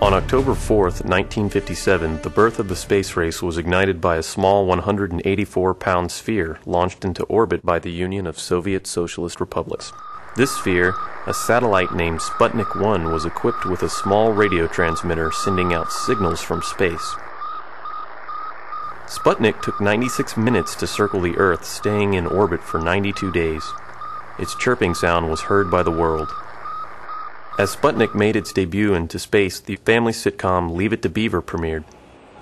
On October 4th, 1957, the birth of the space race was ignited by a small 184-pound sphere launched into orbit by the Union of Soviet Socialist Republics. This sphere, a satellite named Sputnik 1, was equipped with a small radio transmitter sending out signals from space. Sputnik took 96 minutes to circle the Earth, staying in orbit for 92 days. Its chirping sound was heard by the world. As Sputnik made its debut into space, the family sitcom Leave It to Beaver premiered.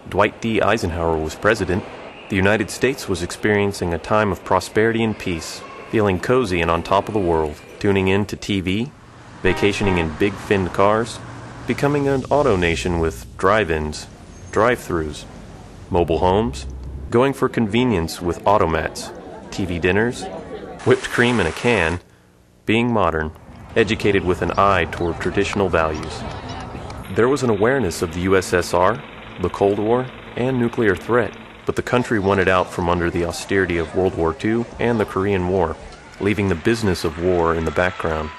Dwight D. Eisenhower was president. The United States was experiencing a time of prosperity and peace, feeling cozy and on top of the world, tuning in to TV, vacationing in big finned cars, becoming an auto nation with drive-ins, drive-thrus, mobile homes, going for convenience with automats, TV dinners, whipped cream in a can, being modern, educated with an eye toward traditional values. There was an awareness of the USSR, the Cold War, and nuclear threat, but the country wanted out from under the austerity of World War II and the Korean War, leaving the business of war in the background.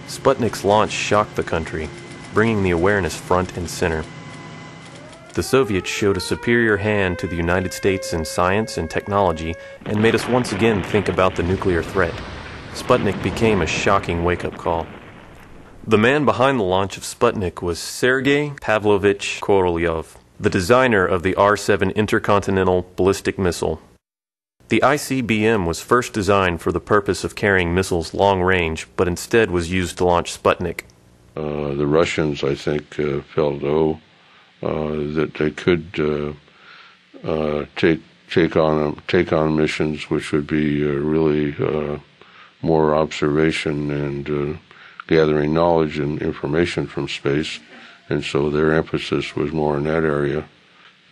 Sputnik's launch shocked the country, bringing the awareness front and center. The Soviets showed a superior hand to the United States in science and technology and made us once again think about the nuclear threat. Sputnik became a shocking wake-up call. The man behind the launch of Sputnik was Sergei Pavlovich Korolev, the designer of the R-7 intercontinental ballistic missile. The ICBM was first designed for the purpose of carrying missiles long range, but instead was used to launch Sputnik. The Russians, I think, felt, that they could take on missions which would be really more observation and gathering knowledge and information from space, and so their emphasis was more in that area.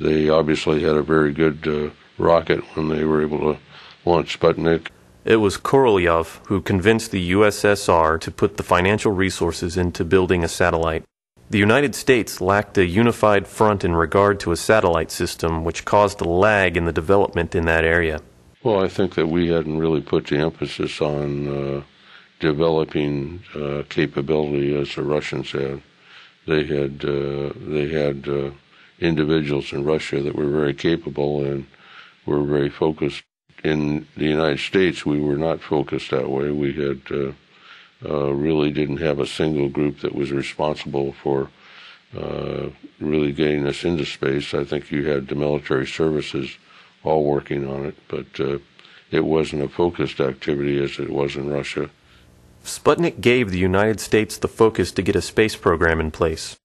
They obviously had a very good rocket when they were able to launch Sputnik. It was Korolev who convinced the USSR to put the financial resources into building a satellite. The United States lacked a unified front in regard to a satellite system, which caused a lag in the development in that area. Well, I think that we hadn't really put the emphasis on developing capability as the Russians had. They had individuals in Russia that were very capable and were very focused. In the United States, we were not focused that way. We had really didn't have a single group that was responsible for really getting us into space. I think you had the military services all working on it, but it wasn't a focused activity as it was in Russia. Sputnik gave the United States the focus to get a space program in place.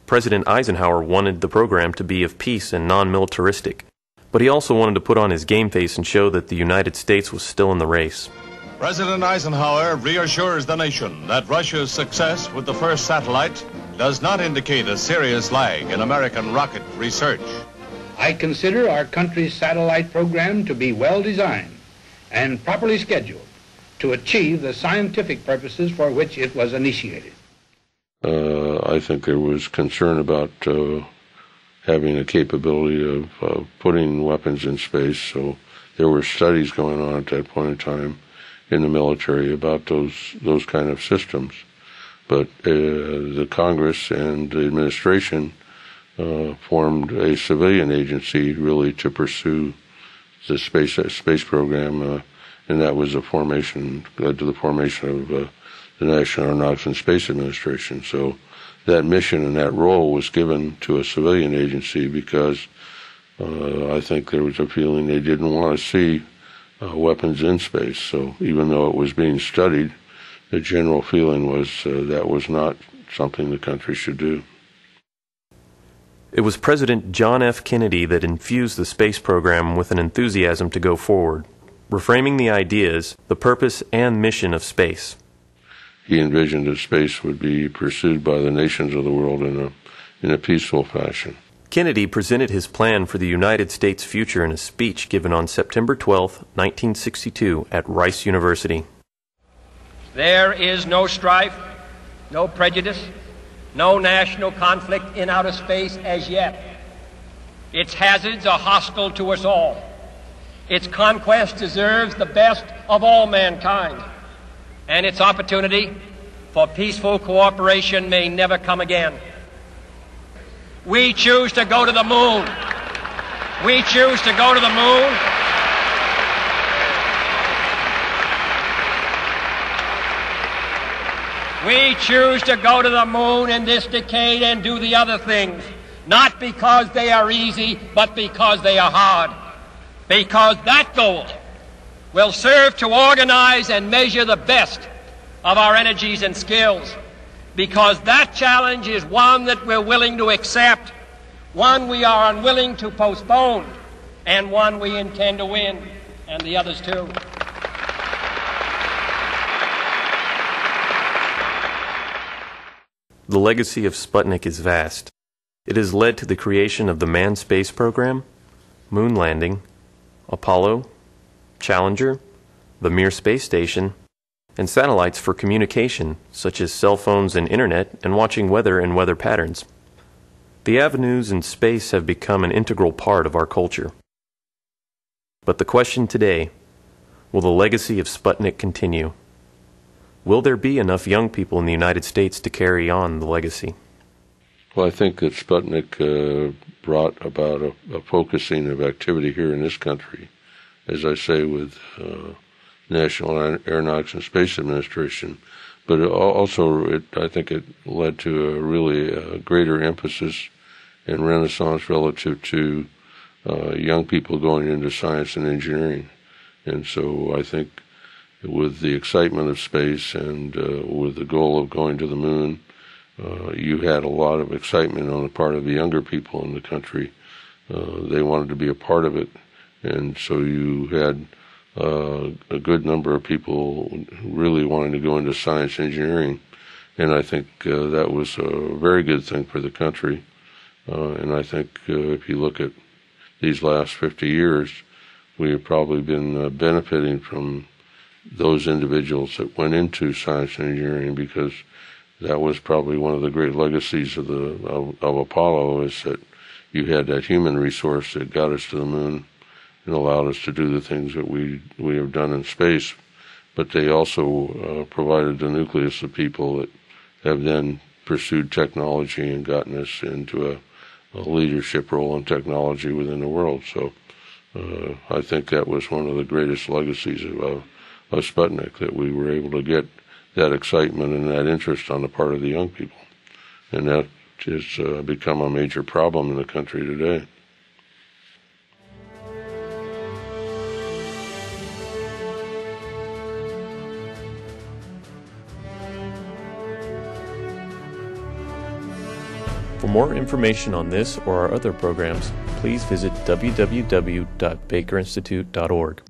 President Eisenhower wanted the program to be of peace and non-militaristic, but he also wanted to put on his game face and show that the United States was still in the race. President Eisenhower reassures the nation that Russia's success with the first satellite does not indicate a serious lag in American rocket research. I consider our country's satellite program to be well designed and properly scheduled to achieve the scientific purposes for which it was initiated. I think there was concern about having a capability of putting weapons in space, so there were studies going on at that point in time in the military about those kind of systems. But the Congress and the administration formed a civilian agency really to pursue the space program, and that was led to the formation of the National Aeronautics and Space Administration. So that mission and that role was given to a civilian agency because I think there was a feeling they didn't want to see weapons in space. So even though it was being studied, the general feeling was that was not something the country should do. It was President John F. Kennedy that infused the space program with an enthusiasm to go forward, reframing the ideas, the purpose, and mission of space. He envisioned that space would be pursued by the nations of the world in a peaceful fashion. Kennedy presented his plan for the United States' future in a speech given on September 12, 1962, at Rice University. There is no strife, no prejudice, no national conflict in outer space as yet. Its hazards are hostile to us all. Its conquest deserves the best of all mankind, and its opportunity for peaceful cooperation may never come again. We choose to go to the moon. We choose to go to the moon. We choose to go to the moon in this decade and do the other things, not because they are easy, but because they are hard. Because that goal will serve to organize and measure the best of our energies and skills. Because that challenge is one that we're willing to accept, one we are unwilling to postpone, and one we intend to win, and the others too. The legacy of Sputnik is vast. It has led to the creation of the manned space program, moon landing, Apollo, Challenger, the Mir space station, and satellites for communication, such as cell phones and internet, and watching weather and weather patterns. The avenues in space have become an integral part of our culture. But the question today, will the legacy of Sputnik continue? Will there be enough young people in the United States to carry on the legacy? Well, I think that Sputnik brought about a focusing of activity here in this country, as I say, with National Aeronautics and Space Administration. But also, I think it led to a really greater emphasis and renaissance relative to young people going into science and engineering. And so I think with the excitement of space and with the goal of going to the moon, you had a lot of excitement on the part of the younger people in the country. They wanted to be a part of it, and so you had a good number of people really wanting to go into science engineering, and I think that was a very good thing for the country. And I think if you look at these last 50 years, we have probably been benefiting from those individuals that went into science and engineering, because that was probably one of the great legacies of Apollo, is that you had that human resource that got us to the moon and allowed us to do the things that we have done in space. But they also provided the nucleus of people that have then pursued technology and gotten us into a leadership role in technology within the world. So I think that was one of the greatest legacies of Sputnik, that we were able to get that excitement and that interest on the part of the young people. And that has become a major problem in the country today. For more information on this or our other programs, please visit www.bakerinstitute.org.